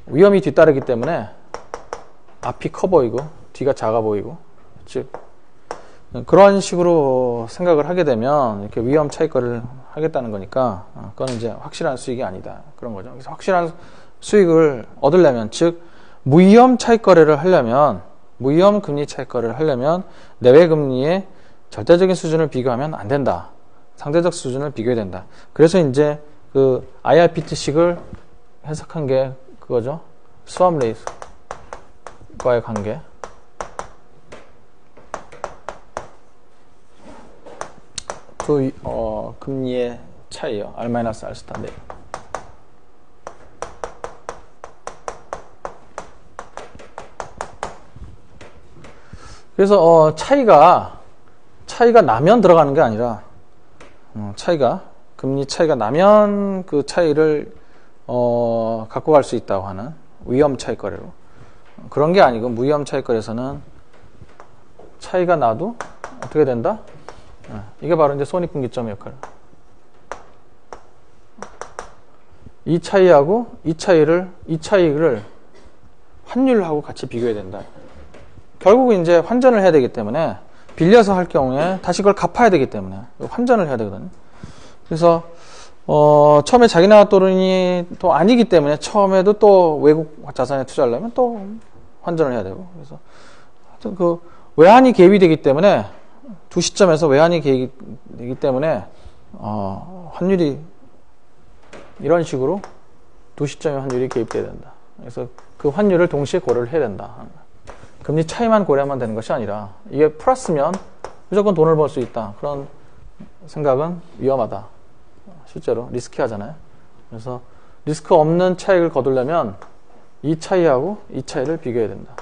위험이 뒤따르기 때문에 앞이 커 보이고 뒤가 작아 보이고, 즉 그런 식으로 생각을 하게 되면 이렇게 위험 차익 거래를 하겠다는 거니까 그건 이제 확실한 수익이 아니다 그런 거죠. 그래서 확실한 수익을 얻으려면, 즉 무위험 차익 거래를 하려면, 무위험 금리 차익 거래를 하려면 내외 금리의 절대적인 수준을 비교하면 안 된다. 상대적 수준을 비교해야 된다. 그래서 이제 그 IRPT식을 해석한 게 그거죠. 스왑 레이트과의 관계. 두 금리의 차이요. R-R 스타. 네. 그래서 차이가 나면 들어가는 게 아니라 금리 차이가 나면 그 차이를 갖고 갈 수 있다고 하는 위험 차익 거래로, 그런 게 아니고 무위험 차익 거래에서는 차이가 나도 어떻게 된다? 이게 바로 이제 손익분기점의 역할. 이 차이하고 이 차이를 환율하고 같이 비교해야 된다. 결국은 이제 환전을 해야 되기 때문에, 빌려서 할 경우에 다시 그걸 갚아야 되기 때문에 환전을 해야 되거든요. 그래서 처음에 자기 나라 돈이 또 아니기 때문에 처음에도 또 외국 자산에 투자하려면 또 환전을 해야 되고, 그래서 하여튼 그 외환이 개입이 되기 때문에, 두 시점에서 외환이 개입이 되기 때문에 환율이 이런 식으로 두 시점의 환율이 개입돼야 된다. 그래서 그 환율을 동시에 고려를 해야 된다. 금리 차이만 고려하면 되는 것이 아니라 이게 플러스면 무조건 돈을 벌 수 있다. 그런 생각은 위험하다. 실제로 리스키하잖아요. 그래서 리스크 없는 차익을 거두려면 이 차이하고 이 차이를 비교해야 된다.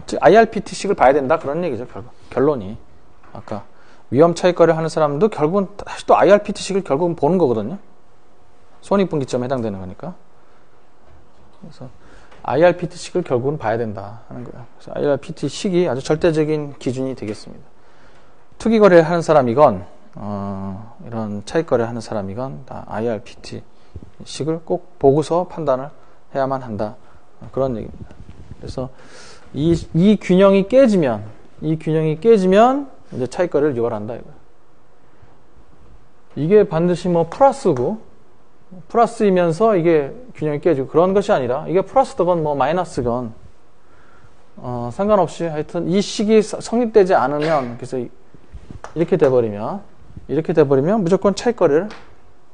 즉 IRPT식을 봐야 된다 그런 얘기죠. 결론이 아까 위험 차익 거래 하는 사람도 결국은 다시 또 IRPT식을 결국은 보는 거거든요. 손익분기점에 해당되는 거니까. 그래서 IRPT식을 결국은 봐야 된다 하는 거예요. 그래서 IRPT식이 아주 절대적인 기준이 되겠습니다. 투기 거래를 하는 사람이건 이런 차익 거래를 하는 사람이건 다 IRPT식을 꼭 보고서 판단을 해야만 한다. 그런 얘기입니다. 그래서 이 균형이 깨지면 이제 차익 거래를 유발한다 이거예요. 이게 반드시 뭐 플러스이면서 이게 균형이 깨지고 그런 것이 아니라, 이게 플러스건 뭐 마이너스건 상관없이 하여튼 이 식이 성립되지 않으면, 그래서 이렇게 돼버리면 무조건 차익 거래를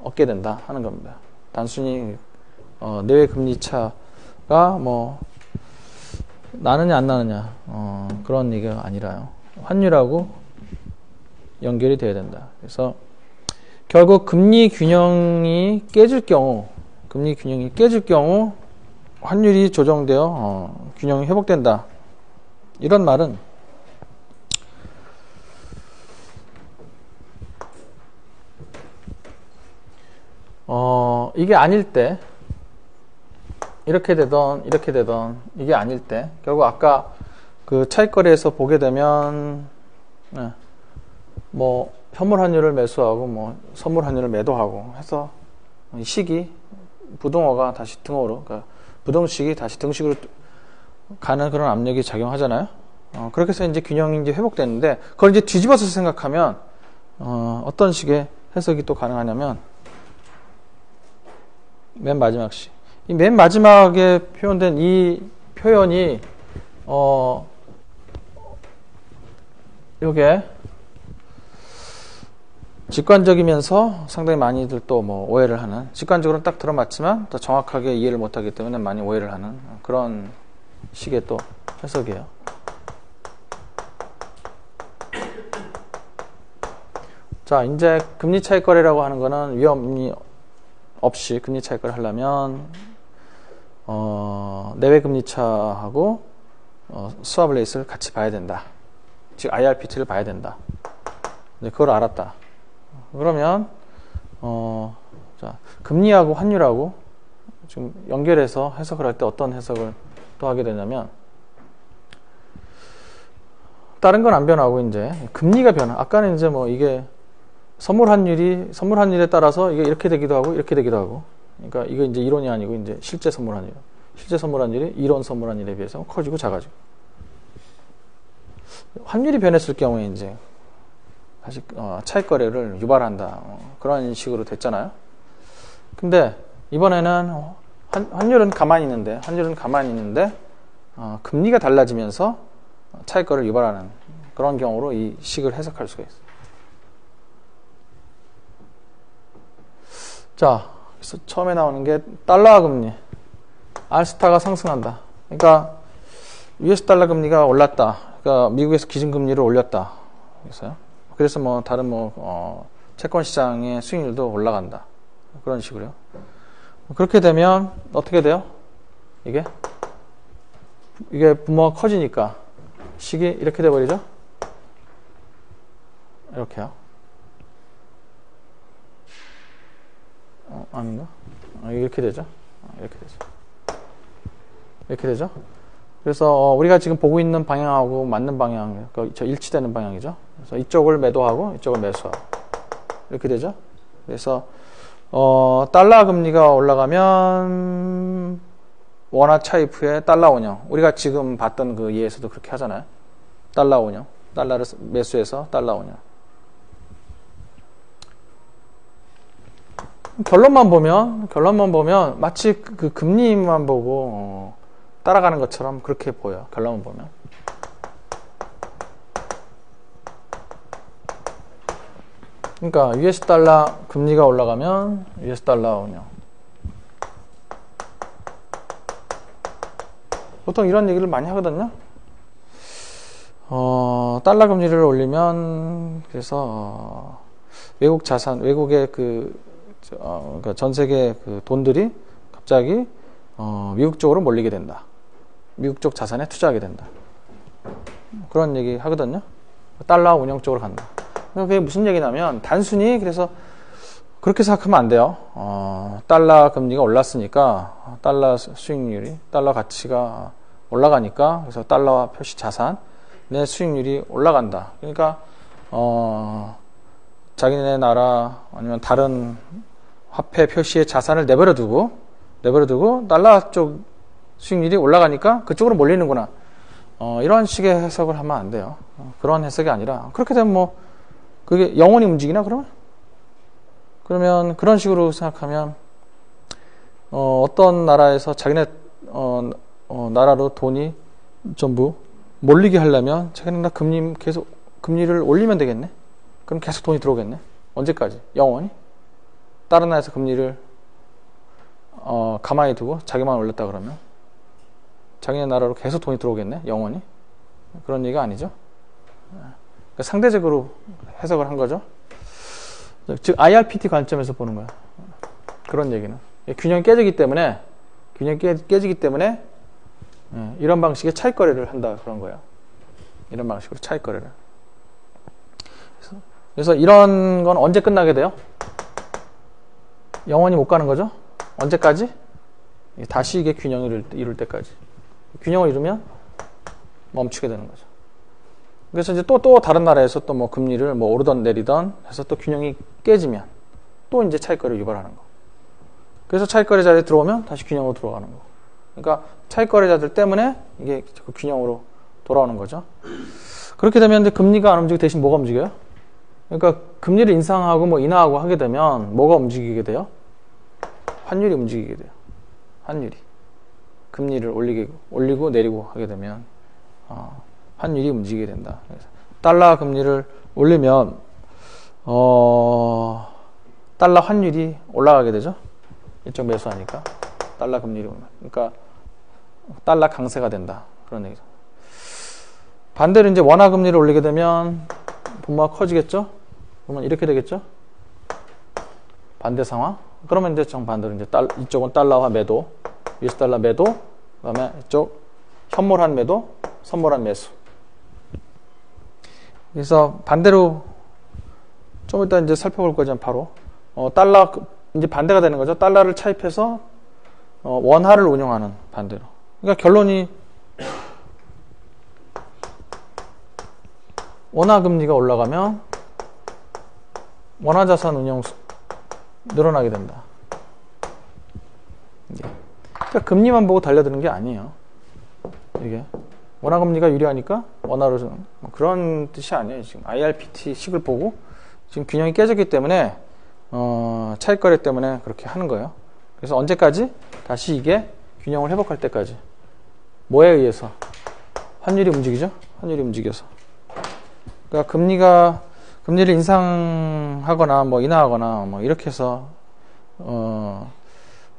얻게 된다 하는 겁니다. 단순히 내외 금리 차가 뭐 나느냐 안 나느냐 그런 얘기가 아니라요. 환율하고 연결이 돼야 된다. 그래서 결국 금리 균형이 깨질 경우 환율이 조정되어 균형이 회복된다. 이런 말은 이게 아닐 때, 이렇게 되던 이게 아닐 때, 결국 아까 그 차익 거래에서 보게 되면 뭐 현물 환율을 매수하고 뭐 선물 환율을 매도하고 해서 이 식이 부등호가 다시 등호로, 그러니까 부등식이 다시 등식으로 가는 그런 압력이 작용하잖아요. 그렇게 해서 이제 균형이 이제 회복되는데, 그걸 이제 뒤집어서 생각하면, 어떤 식의 해석이 또 가능하냐면, 맨 마지막 식. 이 맨 마지막에 표현된 이 표현이, 요게, 직관적이면서 상당히 많이들 또 뭐 오해를 하는, 직관적으로는 딱 들어맞지만 더 정확하게 이해를 못하기 때문에 많이 오해를 하는 그런 식의 또 해석이에요. 자, 이제 금리 차익 거래라고 하는 거는 위험이 없이 금리 차익 거래를 하려면 내외 금리 차하고 스왑 레이스를 같이 봐야 된다. 즉 IRPT를 봐야 된다. 네, 그걸 알았다. 그러면 자, 금리하고 환율하고 지금 연결해서 해석을 할 때 어떤 해석을 또 하게 되냐면, 다른 건 안 변하고 이제 금리가 변화. 아까는 이제 뭐 이게 선물 환율에 따라서 이게 이렇게 되기도 하고 이렇게 되기도 하고. 그러니까 이거 이제 이론이 아니고 이제 실제 선물 환율이 이론 선물 환율에 비해서 커지고 작아지고. 환율이 변했을 경우에 이제 다시 차익 거래를 유발한다. 그런 식으로 됐잖아요. 근데 이번에는 환율은 가만히 있는데 금리가 달라지면서 차익 거래를 유발하는 그런 경우로 이 식을 해석할 수가 있어요. 자, 그래서 처음에 나오는 게 달러 금리. 알스타가 상승한다. 그러니까 US 달러 금리가 올랐다. 그러니까 미국에서 기준금리를 올렸다. 그래서 뭐 다른 채권 시장의 수익률도 올라간다. 그런 식으로요. 그렇게 되면 어떻게 돼요? 이게 부모가 커지니까 식이 이렇게 돼 버리죠? 이렇게요. 아닌가? 이렇게 되죠? 이렇게 되죠? 그래서 우리가 지금 보고 있는 방향하고 맞는 방향, 그러니까 일치되는 방향이죠. 그래서 이쪽을 매도하고 이쪽을 매수하고 이렇게 되죠. 그래서 달러 금리가 올라가면 원화 차입 후에 달러 운영. 우리가 지금 봤던 그 예에서도 그렇게 하잖아요. 달러 운영. 달러를 매수해서 달러 운영. 결론만 보면 마치 그 금리만 보고 따라가는 것처럼 그렇게 보여. 결론만 보면. 그러니까 US 달러 금리가 올라가면 US 달러 운영. 보통 이런 얘기를 많이 하거든요. 달러 금리를 올리면 그래서 외국 자산, 외국의 그러니까 전 세계 그 돈들이 갑자기 미국 쪽으로 몰리게 된다. 미국 쪽 자산에 투자하게 된다. 그런 얘기 하거든요. 달러 운영 쪽으로 간다. 그게 무슨 얘기냐면 단순히 그래서 그렇게 생각하면 안 돼요. 달러 금리가 올랐으니까 달러 수익률이, 달러 가치가 올라가니까 그래서 달러 표시 자산 내 수익률이 올라간다. 그러니까 자기네 나라 아니면 다른 화폐 표시의 자산을 내버려 두고 달러 쪽 수익률이 올라가니까 그쪽으로 몰리는구나. 이런 식의 해석을 하면 안 돼요. 그런 해석이 아니라 그렇게 되면 뭐 그게 영원히 움직이나 그러면 그런 식으로 생각하면 어떤 나라에서 자기네 나라로 돈이 전부 몰리게 하려면 자기네 계속 금리를 올리면 되겠네. 그럼 계속 돈이 들어오겠네. 언제까지? 영원히? 다른 나라에서 금리를 가만히 두고 자기만 올렸다 그러면 자기네 나라로 계속 돈이 들어오겠네. 영원히? 그런 얘기가 아니죠. 그러니까 상대적으로 해석을 한 거죠. 즉 IRPT 관점에서 보는 거야. 그런 얘기는 균형이 깨지기 때문에 이런 방식의 차익 거래를 한다 그런 거예요. 이런 방식으로 차익 거래를. 그래서 이런 건 언제 끝나게 돼요? 영원히 못 가는 거죠. 언제까지? 다시 이게 균형을 이룰 때까지. 균형을 이루면 멈추게 되는 거죠. 그래서 이제 또 다른 나라에서 또 뭐 금리를 뭐 오르던 내리던 해서 또 균형이 깨지면 또 이제 차익 거래를 유발하는 거. 그래서 차익거래 자리에 들어오면 다시 균형으로 들어가는 거고. 그러니까 차익거래자들 때문에 이게 자꾸 균형으로 돌아오는 거죠. 그렇게 되면 이제 금리가 안 움직이고 대신 뭐가 움직여요? 그러니까 금리를 인상하고 뭐 인하하고 하게 되면 뭐가 움직이게 돼요? 환율이 움직이게 돼요. 환율이. 금리를 올리고 내리고 하게 되면 환율이 움직이게 된다. 그래서 달러 금리를 올리면 달러 환율이 올라가게 되죠. 이쪽 매수하니까 달러 금리를 올리면. 그러니까 달러 강세가 된다. 그런 얘기죠. 반대로 이제 원화 금리를 올리게 되면 분모가 커지겠죠? 그러면 이렇게 되겠죠? 반대 상황. 그러면 이제 정반대로 이제 이쪽은 달러화 매도, US 달러 매도, 그다음에 이쪽 현물한 매도, 선물한 매수. 그래서 반대로 좀 이따 이제 살펴볼 거지만 바로 달러 이제 반대가 되는 거죠. 달러를 차입해서 원화를 운용하는 반대로. 그러니까 결론이 원화 금리가 올라가면 원화 자산 운용 늘어나게 된다. 그러니까 금리만 보고 달려드는 게 아니에요. 이게 원화 금리가 유리하니까 원화로 뭐 그런 뜻이 아니에요. 지금 IRPT 식을 보고 지금 균형이 깨졌기 때문에 차익거래 때문에 그렇게 하는 거예요. 그래서 언제까지? 다시 이게 균형을 회복할 때까지. 뭐에 의해서? 환율이 움직이죠? 환율이 움직여서. 그러니까 금리를 인상하거나 뭐 인하하거나 뭐 이렇게 해서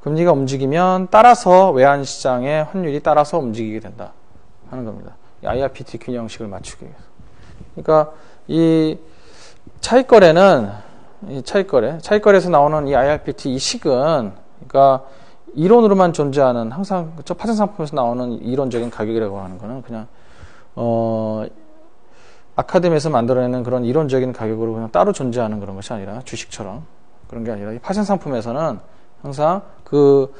금리가 움직이면 따라서 외환시장의 환율이 따라서 움직이게 된다 하는 겁니다. 이 IRPT 균형식을 맞추기 위해서. 그러니까 이 차익거래에서 나오는 이 IRPT 이 식은 그러니까 이론으로만 존재하는 항상 파생상품에서 나오는 이론적인 가격이라고 하는 거는 그냥 아카데미에서 만들어내는 그런 이론적인 가격으로 그냥 따로 존재하는 그런 것이 아니라 주식처럼 그런 게 아니라 이 파생상품에서는 항상 그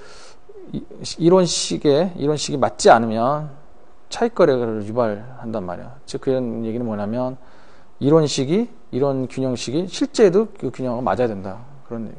이론식이 맞지 않으면 차익거래를 유발한단 말이야. 즉 그런 얘기는 뭐냐면 이론 균형식이 실제에도 그 균형을 맞아야 된다. 그런 얘기.